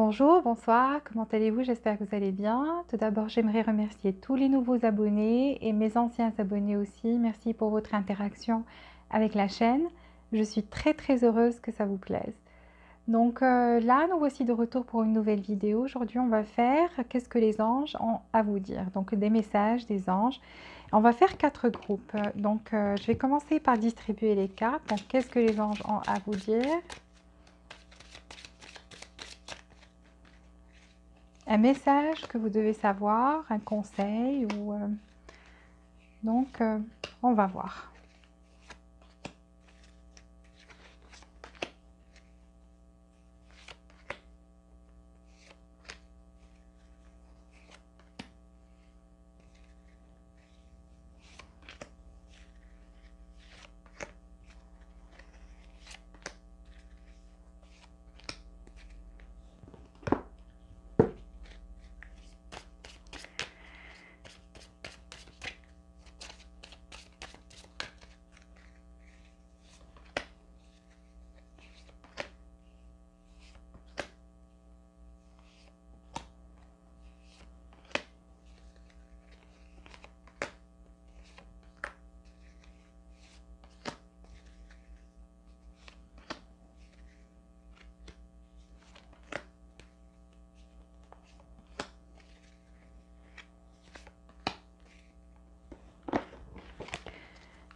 Bonjour, bonsoir, comment allez-vous? J'espère que vous allez bien. Tout d'abord, j'aimerais remercier tous les nouveaux abonnés et mes anciens abonnés aussi. Merci pour votre interaction avec la chaîne. Je suis très heureuse que ça vous plaise. Donc là, nous voici de retour pour une nouvelle vidéo. Aujourd'hui, on va faire qu'est-ce que les anges ont à vous dire. Donc des messages des anges. On va faire 4 groupes. Donc je vais commencer par distribuer les cartes. Donc qu'est-ce que les anges ont à vous dire? Un message que vous devez savoir, un conseil ou donc on va voir.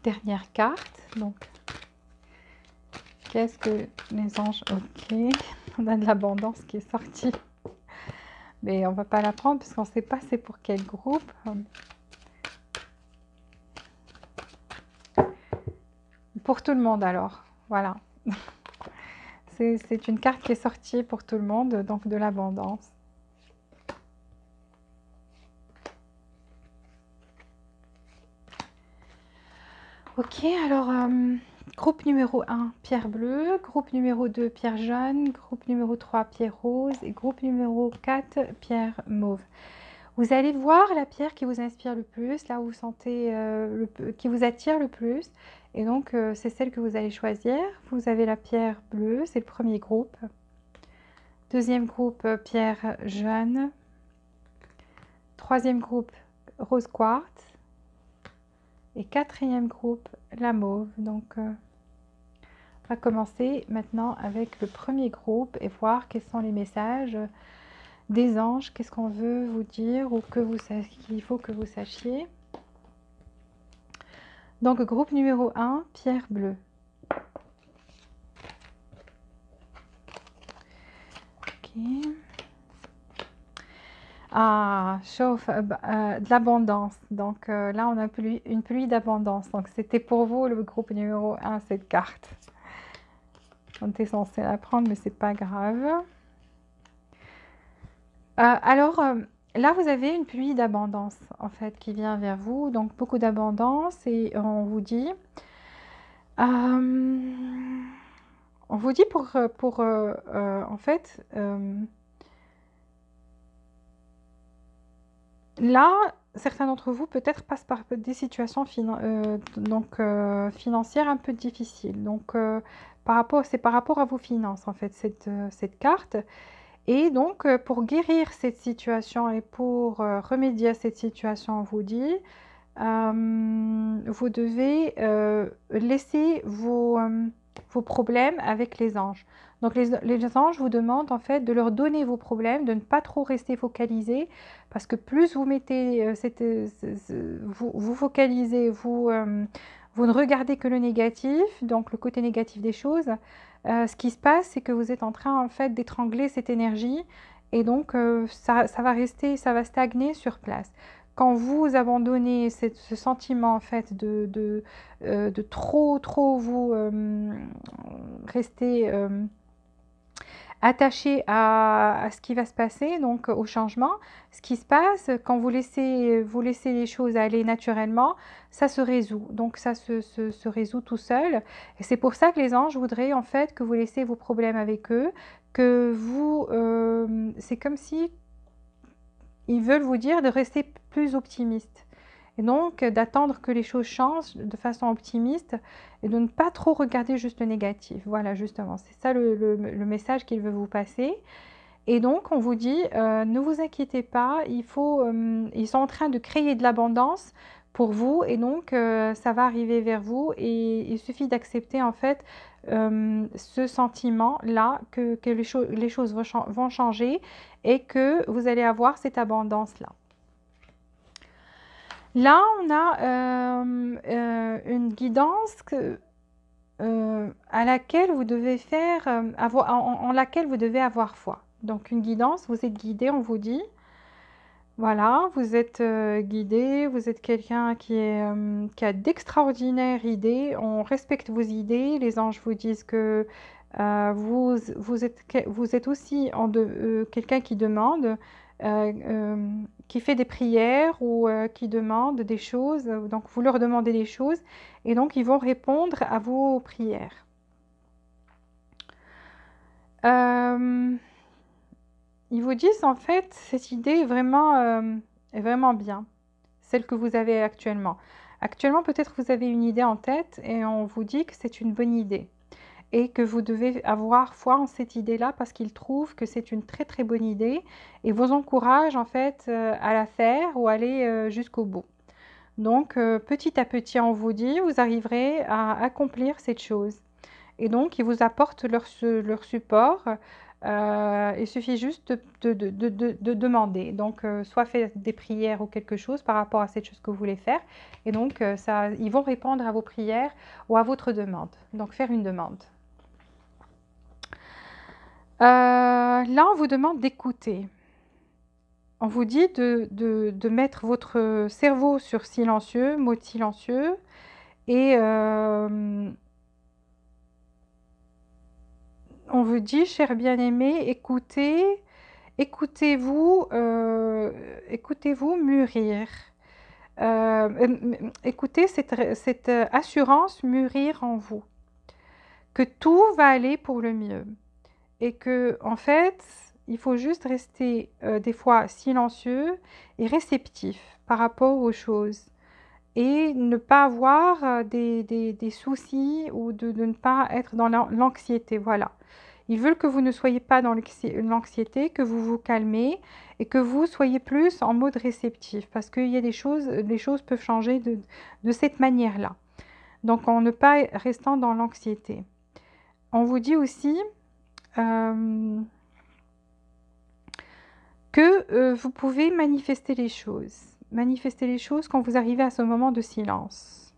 Dernière carte, donc qu'est-ce que les anges? Ok, on a de l'abondance qui est sortie, mais on va pas la prendre parce qu'on ne sait pas c'est pour quel groupe. Pour tout le monde alors, voilà. C'est une carte qui est sortie pour tout le monde, donc de l'abondance. Ok, alors groupe numéro 1, pierre bleue, groupe numéro 2, pierre jaune, groupe numéro 3, pierre rose et groupe numéro 4, pierre mauve. Vous allez voir la pierre qui vous inspire le plus, là où vous sentez qui vous attire le plus. Et donc, c'est celle que vous allez choisir. Vous avez la pierre bleue, c'est le premier groupe. Deuxième groupe, pierre jaune. Troisième groupe, rose quartz. Et quatrième groupe, la mauve. Donc, on va commencer maintenant avec le premier groupe et voir quels sont les messages des anges. Qu'est-ce qu'on veut vous dire ou qu'il faut que vous sachiez. Donc, groupe numéro 1, pierre bleue. Ok. Ah, chauffe, de l'abondance. Donc là, on a une pluie d'abondance. Donc, c'était pour vous le groupe numéro 1, cette carte. On était censé la prendre, mais c'est pas grave. Alors, là, vous avez une pluie d'abondance, en fait, qui vient vers vous. Donc, beaucoup d'abondance. Et on vous dit... on vous dit en fait... là, certains d'entre vous peut-être passent par des situations financières un peu difficiles. Donc, c'est par rapport à vos finances, en fait, cette carte. Et donc, pour guérir cette situation et pour remédier à cette situation, on vous dit, vous devez laisser vos problèmes avec les anges. Donc les anges vous demandent en fait de leur donner vos problèmes, de ne pas trop rester focalisés, parce que plus vous mettez, vous focalisez, vous ne regardez que le négatif, donc le côté négatif des choses, ce qui se passe, c'est que vous êtes en train en fait d'étrangler cette énergie, et donc ça va rester, ça va stagner sur place. Quand vous abandonnez ce sentiment en fait de trop vous rester attaché à ce qui va se passer, donc au changement, ce qui se passe quand vous laissez les choses aller naturellement, ça se résout. Donc ça se résout tout seul. Et c'est pour ça que les anges voudraient en fait que vous laissez vos problèmes avec eux, que vous, c'est comme si ils veulent vous dire de rester plus optimiste. Et donc, d'attendre que les choses changent de façon optimiste et de ne pas trop regarder juste le négatif. Voilà, justement, c'est ça le message qu'il veut vous passer. Et donc, on vous dit, ne vous inquiétez pas, ils sont en train de créer de l'abondance pour vous et donc ça va arriver vers vous et il suffit d'accepter en fait ce sentiment-là que les choses vont changer et que vous allez avoir cette abondance-là. Là, on a une guidance à laquelle vous devez faire, en laquelle vous devez avoir foi. Donc une guidance, vous êtes guidé, on vous dit, voilà, vous êtes guidé, vous êtes quelqu'un qui a d'extraordinaires idées, on respecte vos idées, les anges vous disent que vous êtes aussi quelqu'un qui demande, qui fait des prières ou qui demande des choses, donc vous leur demandez des choses et donc ils vont répondre à vos prières. Ils vous disent en fait, cette idée est vraiment bien, celle que vous avez actuellement. Actuellement, peut-être vous avez une idée en tête et on vous dit que c'est une bonne idée et que vous devez avoir foi en cette idée-là parce qu'ils trouvent que c'est une très très bonne idée et vous encouragent en fait à la faire ou aller jusqu'au bout. Donc petit à petit, on vous dit, vous arriverez à accomplir cette chose. Et donc, ils vous apportent leur support. Il suffit juste de demander. Donc, soit faire des prières ou quelque chose par rapport à cette chose que vous voulez faire. Et donc, ils vont répondre à vos prières ou à votre demande. Donc, faire une demande. Là, on vous demande d'écouter. On vous dit de mettre votre cerveau sur silencieux, mode silencieux. Et on vous dit, cher bien-aimé, écoutez-vous mûrir. Écoutez cette assurance mûrir en vous, que tout va aller pour le mieux. Et que, en fait, il faut juste rester des fois silencieux et réceptif par rapport aux choses. Et ne pas avoir des soucis ou de ne pas être dans l'anxiété. Voilà. Ils veulent que vous ne soyez pas dans l'anxiété, que vous vous calmez et que vous soyez plus en mode réceptif parce qu'il y a les choses peuvent changer de cette manière-là. Donc, en ne pas restant dans l'anxiété. On vous dit aussi que vous pouvez manifester les choses. Manifester les choses quand vous arrivez à ce moment de silence.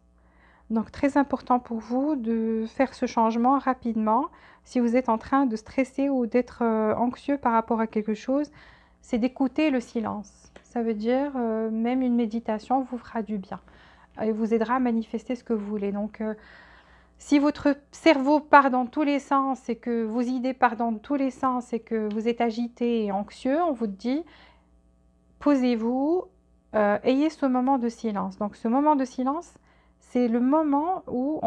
Donc, très important pour vous de faire ce changement rapidement. Si vous êtes en train de stresser ou d'être anxieux par rapport à quelque chose, c'est d'écouter le silence. Ça veut dire même une méditation vous fera du bien et vous aidera à manifester ce que vous voulez. Donc, si votre cerveau part dans tous les sens et que vos idées partent dans tous les sens et que vous êtes agité et anxieux, on vous dit, posez-vous, ayez ce moment de silence. Donc, ce moment de silence, c'est le moment où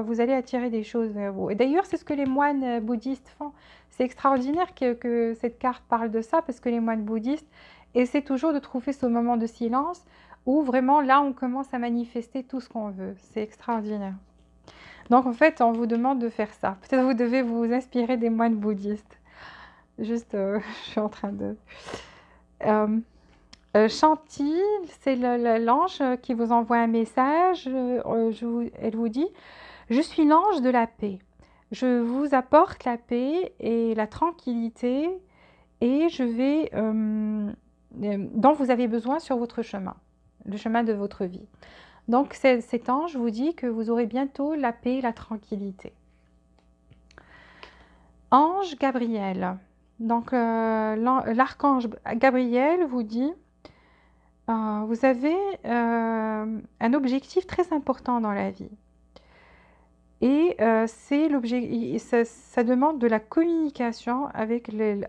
vous allez attirer des choses vers vous. Et d'ailleurs, c'est ce que les moines bouddhistes font. C'est extraordinaire que cette carte parle de ça, parce que les moines bouddhistes essaient toujours de trouver ce moment de silence où vraiment, là, on commence à manifester tout ce qu'on veut. C'est extraordinaire. Donc, en fait, on vous demande de faire ça. Peut-être vous devez vous inspirer des moines bouddhistes. Juste, je suis en train de... Chantil, c'est l'ange qui vous envoie un message. Elle vous dit, je suis l'ange de la paix. Je vous apporte la paix et la tranquillité et je vais dont vous avez besoin sur votre chemin, le chemin de votre vie. Donc cet ange vous dit que vous aurez bientôt la paix et la tranquillité. Ange Gabriel. Donc l'archange Gabriel vous dit vous avez un objectif très important dans la vie. Et ça demande de la communication avec les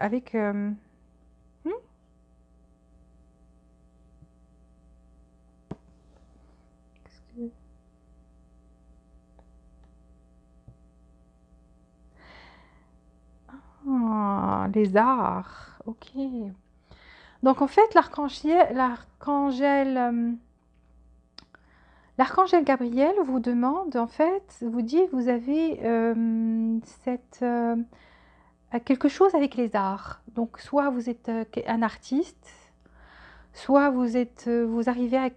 arts. Ok. Donc en fait, l'archangel Gabriel vous demande, en fait, vous dit, vous avez quelque chose avec les arts. Donc soit vous êtes un artiste, soit vous arrivez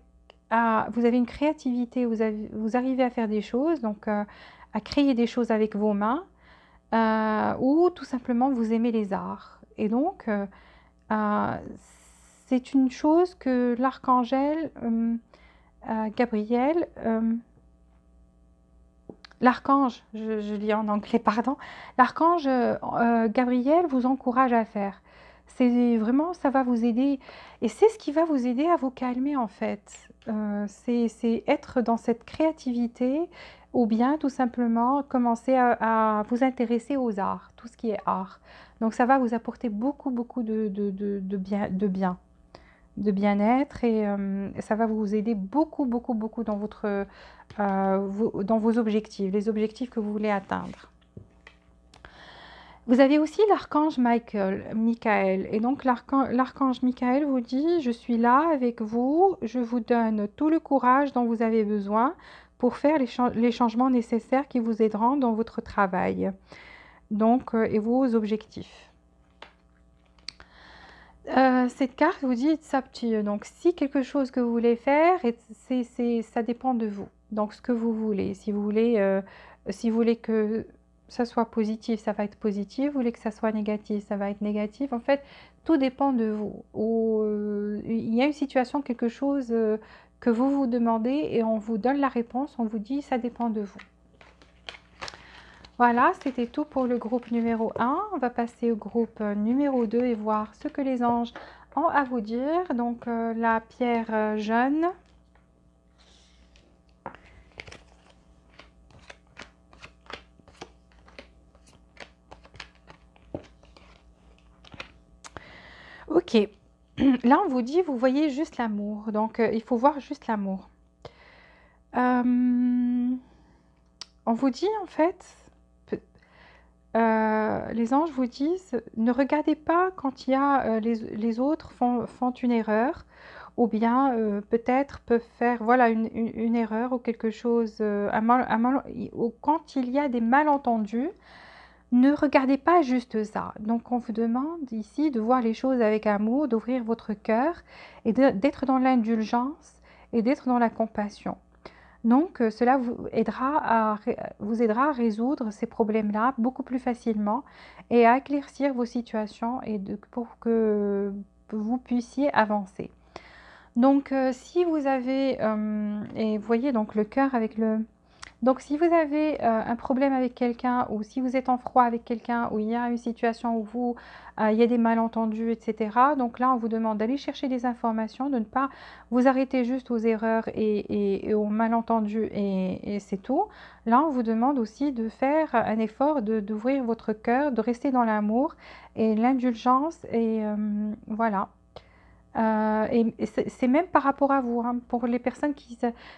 vous avez une créativité, vous arrivez à faire des choses, donc à créer des choses avec vos mains, ou tout simplement vous aimez les arts. Et donc, c'est une chose que l'archangel Gabriel, l'archange, je lis en anglais, pardon, l'archange Gabriel vous encourage à faire. C'est vraiment, ça va vous aider, et c'est ce qui va vous aider à vous calmer en fait. C'est être dans cette créativité, ou bien tout simplement commencer à vous intéresser aux arts, tout ce qui est art. Donc ça va vous apporter beaucoup, beaucoup de bien-être, et ça va vous aider beaucoup, beaucoup, beaucoup dans dans vos objectifs, les objectifs que vous voulez atteindre. Vous avez aussi l'archange Michael, et donc l'archange Michael vous dit: je suis là avec vous, je vous donne tout le courage dont vous avez besoin pour faire les changements nécessaires qui vous aideront dans votre travail, donc, et vos objectifs. Cette carte vous dit it's up to you. Donc si quelque chose que vous voulez faire, ça dépend de vous. Donc ce que vous voulez. Si vous voulez que ça soit positif, ça va être positif. Vous voulez que ça soit négatif, ça va être négatif. En fait, tout dépend de vous. Ou il y a une situation, quelque chose que vous vous demandez, et on vous donne la réponse. On vous dit ça dépend de vous. Voilà, c'était tout pour le groupe numéro 1. On va passer au groupe numéro 2 et voir ce que les anges ont à vous dire. Donc, la pierre jaune. Ok. Là, on vous dit, vous voyez juste l'amour. Donc, il faut voir juste l'amour. On vous dit, en fait... les anges vous disent, ne regardez pas quand il y a les autres font une erreur, ou bien peut-être peuvent faire voilà une erreur ou quelque chose, ou quand il y a des malentendus, ne regardez pas juste ça. Donc on vous demande ici de voir les choses avec amour, d'ouvrir votre cœur et d'être dans l'indulgence et d'être dans la compassion. Donc, cela vous aidera à résoudre ces problèmes-là beaucoup plus facilement et à éclaircir vos situations, et pour que vous puissiez avancer. Donc, si vous avez, et vous voyez donc le cœur avec le... Donc, si vous avez un problème avec quelqu'un, ou si vous êtes en froid avec quelqu'un, ou il y a une situation où il y a des malentendus, etc. Donc là, on vous demande d'aller chercher des informations, de ne pas vous arrêter juste aux erreurs et aux malentendus, et c'est tout. Là, on vous demande aussi de faire un effort, d'ouvrir votre cœur, de rester dans l'amour et l'indulgence, et voilà. Et c'est même par rapport à vous, hein, pour les personnes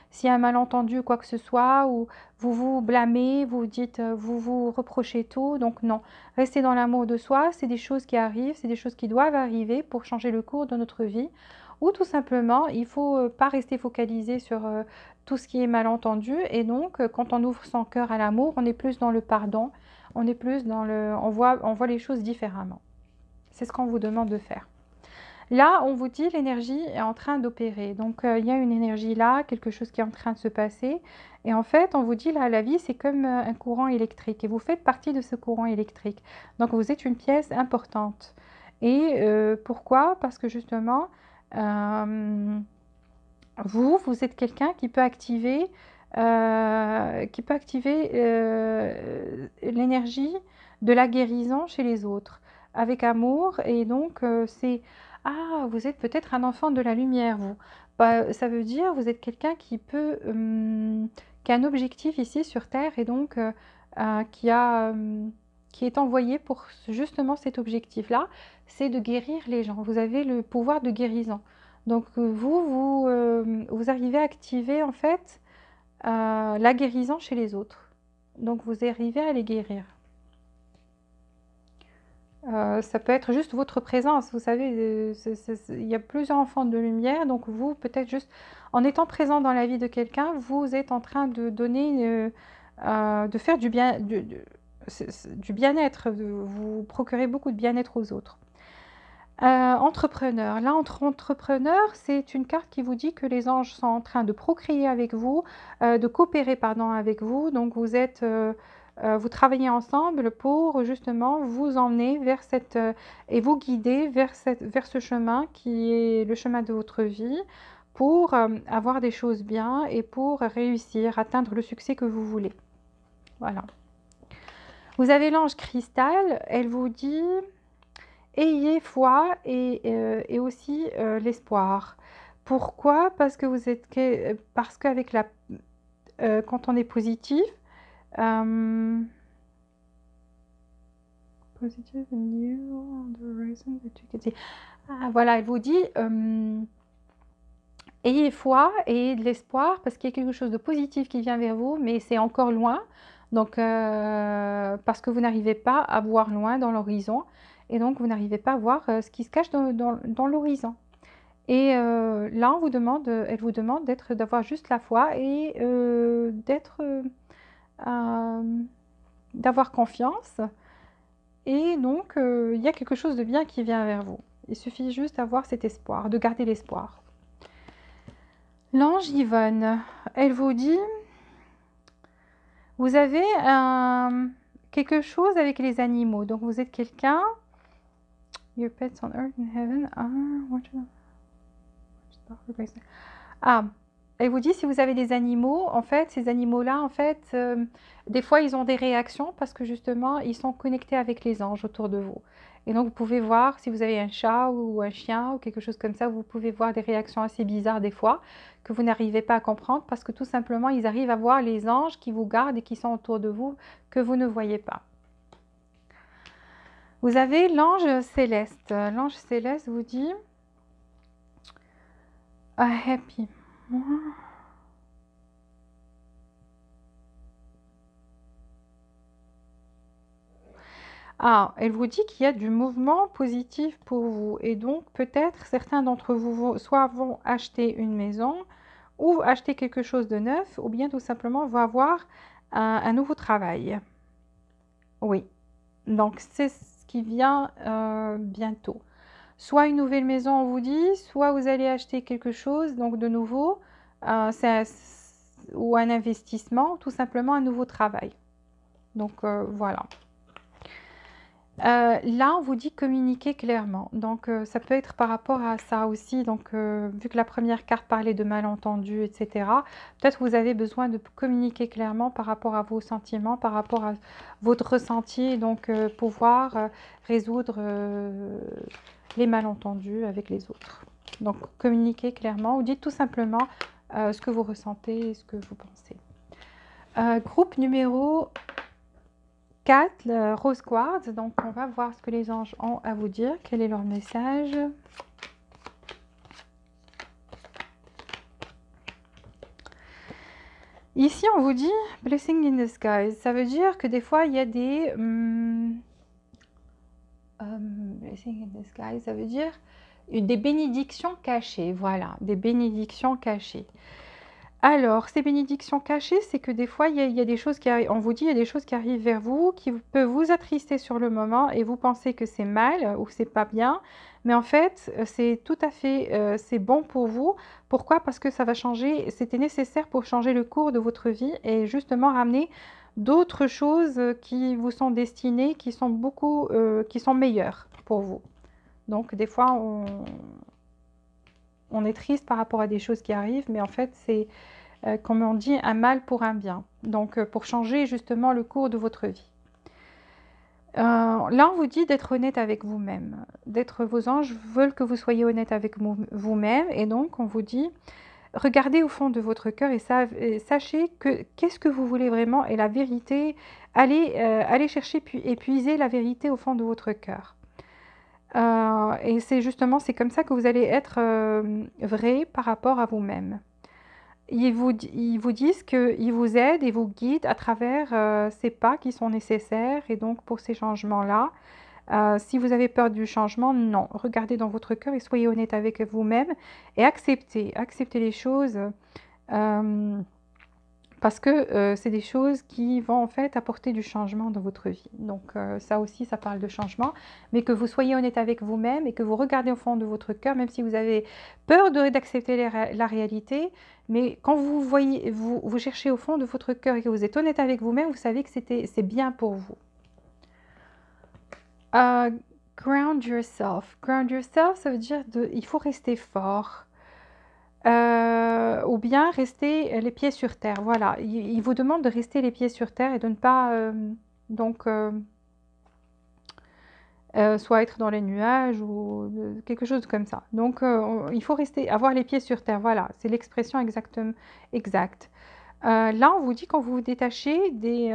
s'il y a un malentendu ou quoi que ce soit, ou vous vous blâmez, vous dites, vous vous reprochez tout, donc non, restez dans l'amour de soi, c'est des choses qui arrivent, c'est des choses qui doivent arriver pour changer le cours de notre vie, ou tout simplement, il ne faut pas rester focalisé sur tout ce qui est malentendu, et donc quand on ouvre son cœur à l'amour, on est plus dans le pardon, on est plus dans on voit les choses différemment. C'est ce qu'on vous demande de faire. Là, on vous dit l'énergie est en train d'opérer. Donc, il y a une énergie là, quelque chose qui est en train de se passer. Et en fait, on vous dit là, la vie, c'est comme un courant électrique. Et vous faites partie de ce courant électrique. Donc, vous êtes une pièce importante. Et pourquoi? Parce que justement, vous êtes quelqu'un qui peut activer, l'énergie de la guérison chez les autres avec amour. Et donc, c'est... Ah, vous êtes peut-être un enfant de la lumière, vous. Bah, ça veut dire vous êtes quelqu'un qui a un objectif ici sur Terre, et donc qui est envoyé pour justement cet objectif-là, c'est de guérir les gens. Vous avez le pouvoir de guérison. Donc vous arrivez à activer en fait la guérison chez les autres. Donc vous arrivez à les guérir. Ça peut être juste votre présence, vous savez, il y a plusieurs enfants de lumière, donc vous, peut-être juste en étant présent dans la vie de quelqu'un, vous êtes en train de donner, de faire du bien, du bien-être, vous procurez beaucoup de bien-être aux autres. Entrepreneur, là, entre entrepreneurs, c'est une carte qui vous dit que les anges sont en train de procréer avec vous, de coopérer, pardon, avec vous. Donc, vous travaillez ensemble pour justement vous emmener vers et vous guider vers ce chemin qui est le chemin de votre vie pour avoir des choses bien et pour réussir, atteindre le succès que vous voulez. Voilà. Vous avez l'ange cristal, elle vous dit ayez foi et aussi l'espoir. Pourquoi? Parce que parce qu'avec quand on est positif, positive and you the reason that you can see. Ah, voilà, elle vous dit ayez foi et de l'espoir parce qu'il y a quelque chose de positif qui vient vers vous, mais c'est encore loin. Donc, parce que vous n'arrivez pas à voir loin dans l'horizon et donc vous n'arrivez pas à voir ce qui se cache dans l'horizon. Et là, elle vous demande d'avoir juste la foi et d'avoir confiance. Et donc, il y a quelque chose de bien qui vient vers vous. Il suffit juste d'avoir cet espoir, de garder l'espoir. L'ange Yvonne, elle vous dit, vous avez quelque chose avec les animaux. Donc, vous êtes quelqu'un. Your pets on earth and heaven Ah, elle vous dit si vous avez des animaux, en fait, ces animaux-là, en fait, des fois, ils ont des réactions parce que justement, ils sont connectés avec les anges autour de vous. Et donc, vous pouvez voir si vous avez un chat ou un chien ou quelque chose comme ça, vous pouvez voir des réactions assez bizarres des fois que vous n'arrivez pas à comprendre parce que tout simplement, ils arrivent à voir les anges qui vous gardent et qui sont autour de vous que vous ne voyez pas. Vous avez l'ange céleste. L'ange céleste vous dit happy. Ah, elle vous dit qu'il y a du mouvement positif pour vous et donc peut-être certains d'entre vous soit vont acheter une maison ou acheter quelque chose de neuf ou bien tout simplement vont avoir un nouveau travail. Oui, donc c'est ce qui vient bientôt. Soit une nouvelle maison, on vous dit, soit vous allez acheter quelque chose donc de nouveau, ou un investissement, tout simplement un nouveau travail. Donc voilà. Là, on vous dit communiquer clairement. Donc, ça peut être par rapport à ça aussi. Donc, vu que la première carte parlait de malentendus, etc., peut-être vous avez besoin de communiquer clairement par rapport à vos sentiments, par rapport à votre ressenti, et donc pouvoir résoudre les malentendus avec les autres. Donc, communiquer clairement ou dites tout simplement ce que vous ressentez et ce que vous pensez. Groupe numéro 4, le rose quartz. Donc, on va voir ce que les anges ont à vous dire. Quel est leur message? Ici, on vous dit blessing in disguise. Ça veut dire que des fois, il y a des blessing in disguise. Ça veut dire des bénédictions cachées. Voilà, des bénédictions cachées. Alors, ces bénédictions cachées, c'est que des fois, il y a des choses qui arrivent, on vous dit, il y a des choses qui arrivent vers vous, qui peuvent vous attrister sur le moment et vous pensez que c'est mal ou c'est pas bien. Mais en fait, c'est tout à fait, c'est bon pour vous. Pourquoi? Parce que ça va changer, c'était nécessaire pour changer le cours de votre vie et justement ramener d'autres choses qui vous sont destinées, qui sont qui sont meilleures pour vous. Donc, des fois, on est triste par rapport à des choses qui arrivent, mais en fait, c'est, comme on dit, un mal pour un bien. Donc, pour changer justement le cours de votre vie. Là, on vous dit d'être honnête avec vous-même. Vos anges veulent que vous soyez honnête avec vous-même. Et donc, on vous dit, regardez au fond de votre cœur et sachez qu'est-ce que vous voulez vraiment. Et la vérité, allez chercher puis épuiser la vérité au fond de votre cœur. Et c'est justement, c'est comme ça que vous allez être vrai par rapport à vous-même. Ils vous disent qu'ils vous aident et vous guident à travers ces pas qui sont nécessaires et donc pour ces changements-là. Si vous avez peur du changement, non. Regardez dans votre cœur et soyez honnête avec vous-même et acceptez les choses parce que c'est des choses qui vont en fait apporter du changement dans votre vie. Donc ça aussi, ça parle de changement, mais que vous soyez honnête avec vous-même et que vous regardez au fond de votre cœur, même si vous avez peur d'accepter la réalité, mais quand vous voyez, vous cherchez au fond de votre cœur et que vous êtes honnête avec vous-même, vous savez que c'est bien pour vous. Ground yourself. Ground yourself, ça veut dire il faut rester fort. Ou bien rester les pieds sur terre. Voilà, il vous demande de rester les pieds sur terre et de ne pas donc soit être dans les nuages ou quelque chose comme ça. Donc il faut avoir les pieds sur terre. Voilà, c'est l'expression exacte. Là, on vous dit quand vous vous détachez des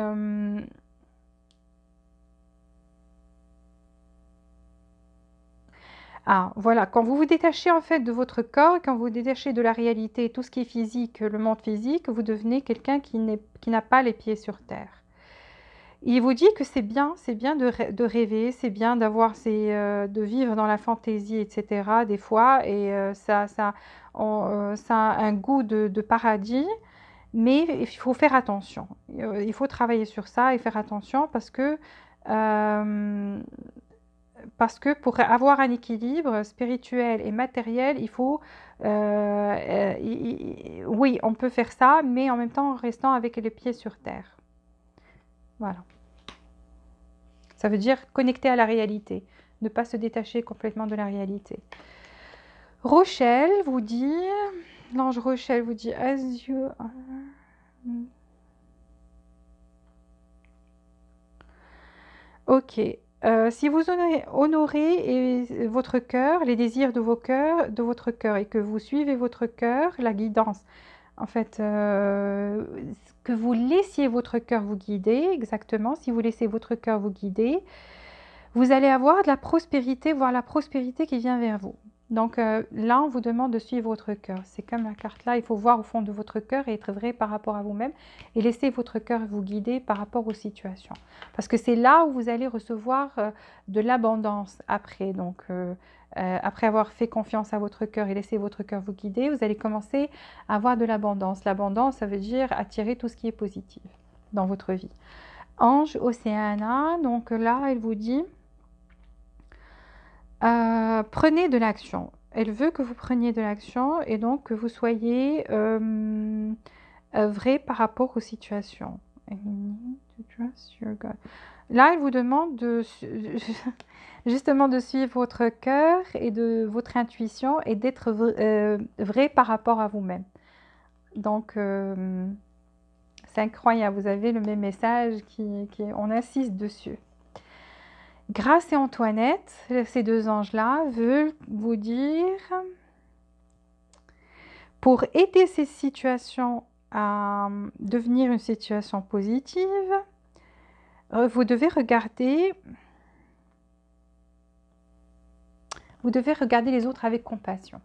voilà, quand vous vous détachez en fait de votre corps, quand vous vous détachez de la réalité, tout ce qui est physique, le monde physique, vous devenez quelqu'un qui n'a pas les pieds sur terre. Il vous dit que c'est bien de rêver, c'est bien de vivre dans la fantaisie, etc. des fois, et ça a un goût de paradis, mais il faut faire attention. Il faut travailler sur ça et faire attention euh, parce que pour avoir un équilibre spirituel et matériel, il faut, oui, on peut faire ça, mais en même temps en restant avec les pieds sur terre. Voilà. Ça veut dire connecter à la réalité, ne pas se détacher complètement de la réalité. Rochelle vous dit, l'ange Rochelle vous dit, as you are... Ok. Si vous honorez votre cœur, les désirs de votre cœur, et que vous suivez votre cœur, la guidance, en fait, que vous laissiez votre cœur vous guider, exactement, si vous laissez votre cœur vous guider, vous allez avoir de la prospérité, voire la prospérité qui vient vers vous. Donc là, on vous demande de suivre votre cœur. C'est comme la carte là, il faut voir au fond de votre cœur et être vrai par rapport à vous-même et laisser votre cœur vous guider par rapport aux situations. Parce que c'est là où vous allez recevoir de l'abondance après. Donc après avoir fait confiance à votre cœur et laisser votre cœur vous guider, vous allez commencer à avoir de l'abondance. L'abondance, ça veut dire attirer tout ce qui est positif dans votre vie. Ange Océana, donc là, elle vous dit... prenez de l'action. Elle veut que vous preniez de l'action et donc que vous soyez vrai par rapport aux situations. Là, elle vous demande justement de suivre votre cœur et de votre intuition et d'être vrai par rapport à vous-même. Donc, c'est incroyable, vous avez le même message on insiste dessus. Grâce et Antoinette, ces deux anges-là, veulent vous dire, pour aider ces situations à devenir une situation positive, vous devez regarder les autres avec compassion.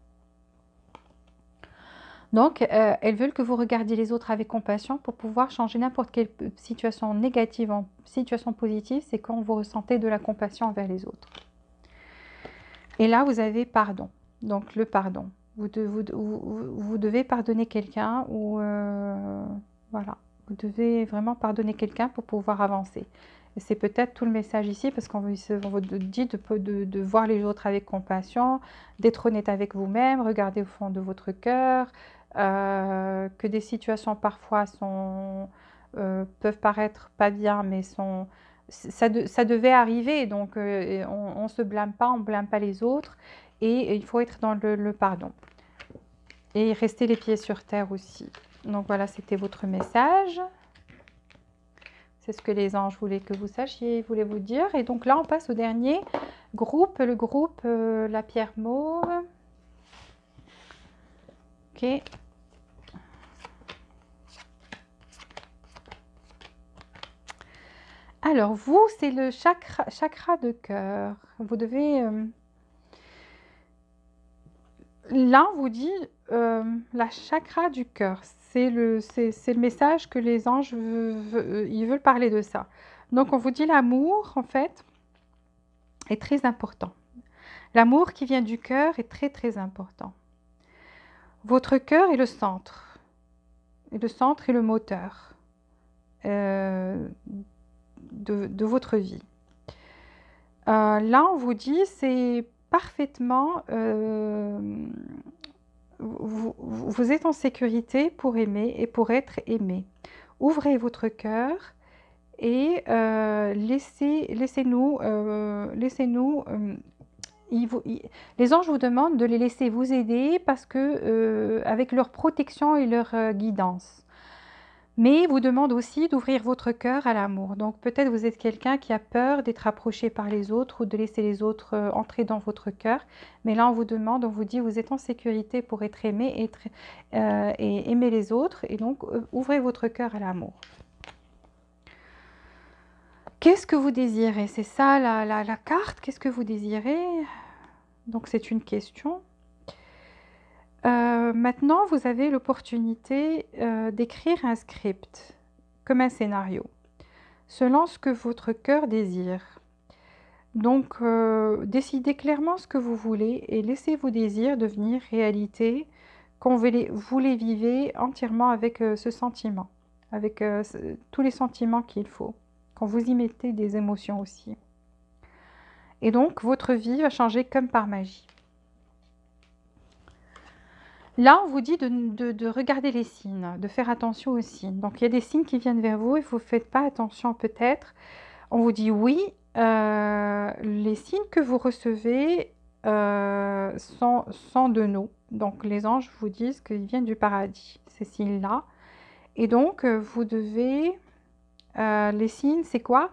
Donc, elles veulent que vous regardiez les autres avec compassion pour pouvoir changer n'importe quelle situation négative en situation positive. C'est quand vous ressentez de la compassion envers les autres. Et là, vous avez pardon. Donc, le pardon. Vous devez pardonner quelqu'un ou... voilà. Vous devez vraiment pardonner quelqu'un pour pouvoir avancer. Et c'est peut-être tout le message ici parce qu'on vous dit de voir les autres avec compassion, d'être honnête avec vous-même, regarder au fond de votre cœur, que des situations parfois peuvent paraître pas bien, mais ça devait arriver, donc on ne se blâme pas, on ne blâme pas les autres, et il faut être dans le pardon. Et rester les pieds sur terre aussi. Donc voilà, c'était votre message. C'est ce que les anges voulaient que vous sachiez, voulaient vous dire. Et donc là, on passe au dernier groupe, le groupe La Pierre Mauve. Ok. Alors, vous, c'est le chakra de cœur. Vous devez... là, on vous dit la chakra du cœur. C'est le message que les anges ils veulent parler de ça. Donc, on vous dit l'amour, en fait, est très important. L'amour qui vient du cœur est très, très important. Votre cœur est le centre. et le centre et le moteur de votre vie. Là, on vous dit, c'est parfaitement, vous êtes en sécurité pour aimer et pour être aimé. Ouvrez votre cœur et laissez-nous, les anges vous demandent de les laisser vous aider parce que avec leur protection et leur guidance. Mais vous demande aussi d'ouvrir votre cœur à l'amour. Donc peut-être vous êtes quelqu'un qui a peur d'être approché par les autres ou de laisser les autres entrer dans votre cœur. Mais là on vous demande, on vous dit vous êtes en sécurité pour être aimé et aimer les autres. Et donc ouvrez votre cœur à l'amour. Qu'est-ce que vous désirez? C'est ça la carte. Qu'est-ce que vous désirez? Donc c'est une question. Maintenant, vous avez l'opportunité d'écrire un script, comme un scénario, selon ce que votre cœur désire. Donc, décidez clairement ce que vous voulez et laissez vos désirs devenir réalité quand vous les vivez entièrement avec ce sentiment, avec tous les sentiments qu'il faut, quand vous y mettez des émotions aussi. Et donc, votre vie va changer comme par magie. Là, on vous dit de regarder les signes, de faire attention aux signes. Donc, il y a des signes qui viennent vers vous et vous ne faites pas attention peut-être. On vous dit oui, les signes que vous recevez sont de nous. Donc, les anges vous disent qu'ils viennent du paradis, ces signes-là. Et donc, vous devez... les signes, c'est quoi?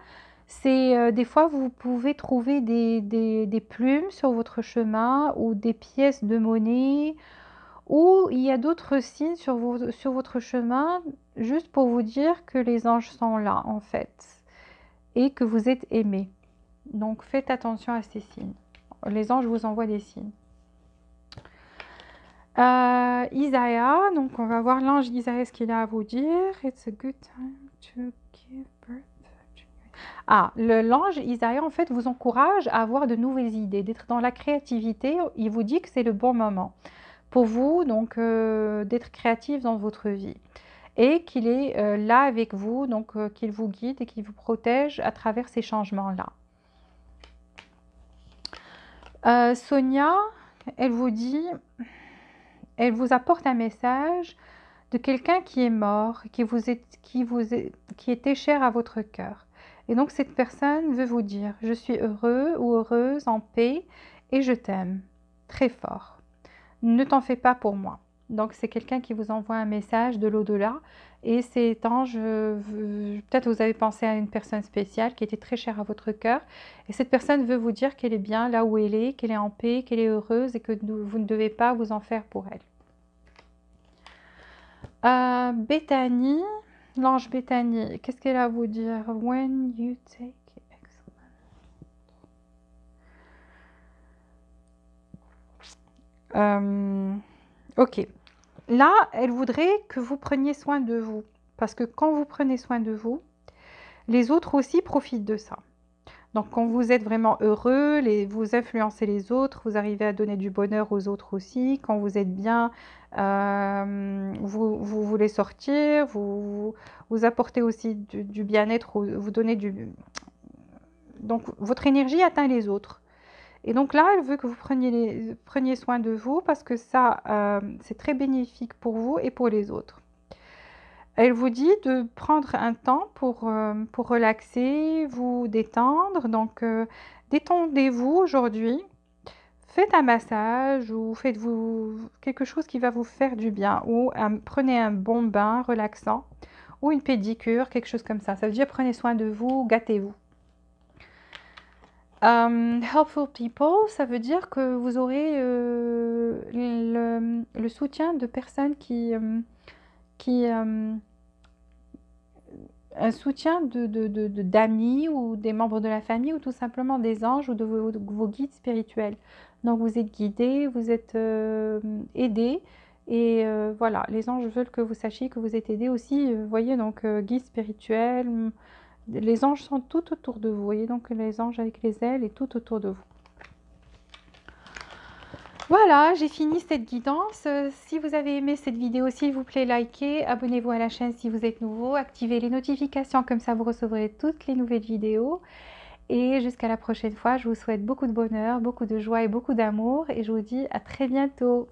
C'est des fois, vous pouvez trouver des plumes sur votre chemin ou des pièces de monnaie ou il y a d'autres signes sur votre chemin, juste pour vous dire que les anges sont là, en fait, et que vous êtes aimé. Donc, faites attention à ces signes. Les anges vous envoient des signes. Isaiah, donc on va voir l'ange Isaiah, ce qu'il a à vous dire. It's a good time to give birth. Ah, l'ange Isaiah, en fait, vous encourage à avoir de nouvelles idées, d'être dans la créativité. Il vous dit que c'est le bon moment pour vous, donc d'être créatif dans votre vie et qu'il est là avec vous, donc qu'il vous guide et qu'il vous protège à travers ces changements-là. Sonia, elle vous dit, elle vous apporte un message de quelqu'un qui est mort, qui était cher à votre cœur. Et donc cette personne veut vous dire, je suis heureux ou heureuse, en paix, et je t'aime très fort. Ne t'en fais pas pour moi. Donc c'est quelqu'un qui vous envoie un message de l'au-delà et cet ange, peut-être vous avez pensé à une personne spéciale qui était très chère à votre cœur et cette personne veut vous dire qu'elle est bien là où elle est, qu'elle est en paix, qu'elle est heureuse et que vous ne devez pas vous en faire pour elle. Bethany, l'ange Bethany, qu'est-ce qu'elle a à vous dire? When you take... Ok. Là, elle voudrait que vous preniez soin de vous. Parce que quand vous prenez soin de vous, les autres aussi profitent de ça. Donc, quand vous êtes vraiment heureux, vous influencez les autres, vous arrivez à donner du bonheur aux autres aussi. Quand vous êtes bien, vous voulez sortir, vous apportez aussi du bien-être, vous donnez du... Donc, votre énergie atteint les autres. Et donc là, elle veut que vous preniez soin de vous parce que ça, c'est très bénéfique pour vous et pour les autres. Elle vous dit de prendre un temps pour relaxer, vous détendre. Donc, détendez-vous aujourd'hui. Faites un massage ou faites-vous quelque chose qui va vous faire du bien. Ou prenez un bon bain relaxant ou une pédicure, quelque chose comme ça. Ça veut dire prenez soin de vous, gâtez-vous. Helpful people, ça veut dire que vous aurez le soutien de personnes un soutien d'amis ou des membres de la famille ou tout simplement des anges ou de vos guides spirituels. Donc vous êtes guidés, vous êtes aidés et voilà, les anges veulent que vous sachiez que vous êtes aidés aussi. Vous voyez, donc guide spirituel. Les anges sont tout autour de vous, vous voyez, donc les anges avec les ailes et tout autour de vous. Voilà, j'ai fini cette guidance. Si vous avez aimé cette vidéo, s'il vous plaît, likez, abonnez-vous à la chaîne si vous êtes nouveau, activez les notifications, comme ça vous recevrez toutes les nouvelles vidéos. Et jusqu'à la prochaine fois, je vous souhaite beaucoup de bonheur, beaucoup de joie et beaucoup d'amour. Et je vous dis à très bientôt.